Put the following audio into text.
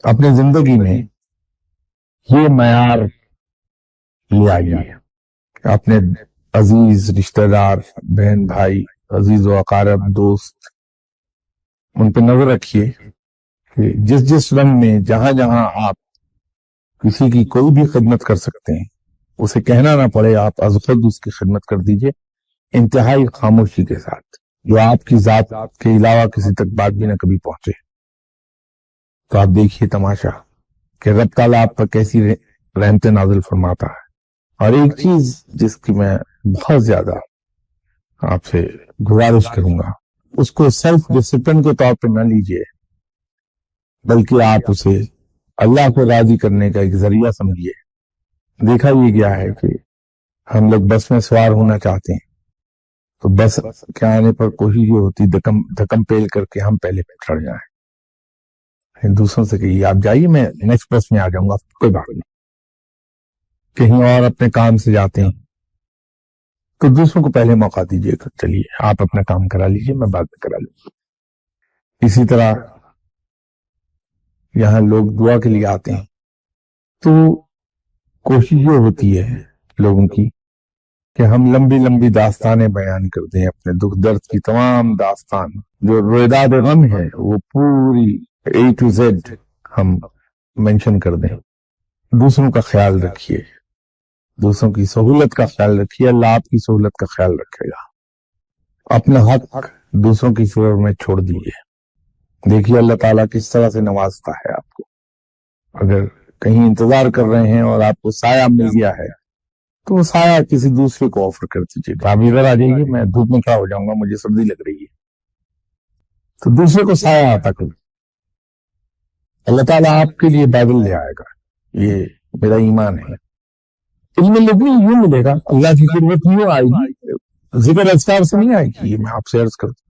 اپنے زندگی میں یہ معیار لے آئیے کہ اپنے عزیز رشتہ دار، بہن بھائی، عزیز و اقارب، دوست، ان پہ نظر رکھیے کہ جس جس رنگ میں جہاں جہاں آپ کسی کی کوئی بھی خدمت کر سکتے ہیں، اسے کہنا نہ پڑے، آپ از خود اس کی خدمت کر دیجئے، انتہائی خاموشی کے ساتھ، جو آپ کی ذات کے علاوہ کسی تک بات بھی نہ کبھی پہنچے۔ تو آپ دیکھیے تماشا کہ رب تعالیٰ آپ پر کیسی رحمت نازل فرماتا ہے۔ اور ایک چیز جس کی میں بہت زیادہ آپ سے گزارش کروں گا، اس کو سیلف ڈسپلن کے طور پہ نہ لیجئے، بلکہ آپ اسے اللہ کو راضی کرنے کا ایک ذریعہ سمجھیے۔ دیکھا یہ گیا ہے کہ ہم لوگ بس میں سوار ہونا چاہتے ہیں تو بس کے آنے پر کوشش یہ ہوتی دھکم پیل کر کے ہم پہلے پہ چڑھ جائیں، دوسروں سے کہیے آپ جائیے، میں نیکسٹ بس میں آ جاؤں گا، کوئی بات نہیں۔ کہیں اور اپنے کام سے جاتے ہیں تو دوسروں کو پہلے موقع دیجیے کہ چلیے آپ اپنا کام کرا لیجیے، میں بعد میں کرا لوں۔ اسی طرح یہاں لوگ دعا کے لیے آتے ہیں تو کوشش یہ ہوتی ہے لوگوں کی کہ ہم لمبی لمبی داستانیں بیان کر دیں، اپنے دکھ درد کی تمام داستان، جو رویداد غم ہے وہ پوری A to Z ہم مینشن کر دیں۔ دوسروں کا خیال رکھیے، دوسروں کی سہولت کا خیال رکھیے، اللہ آپ کی سہولت کا خیال رکھے گا۔ اپنا حق دوسروں کی فیور میں چھوڑ دیجیے۔ دیکھیے اللہ تعالیٰ کس طرح سے نوازتا ہے آپ کو۔ اگر کہیں انتظار کر رہے ہیں اور آپ کو سایہ مل گیا ہے تو وہ سایہ کسی دوسرے کو آفر کر دیجیے، آپ ادھر آ جائیے، میں دھوپ میں کھڑا ہو جاؤں گا، مجھے سردی لگ رہی ہے، تو دوسرے کو سایہ آتا کرو۔ اللہ تعالیٰ آپ کے لیے بائبل لے آئے گا، یہ میرا ایمان ہے۔ علم لدنی یوں ملے گا، اللہ کی قدرت یوں آئے گی، ذکر اذکار سے نہیں آئے گی، یہ میں آپ سے عرض کرتا ہوں۔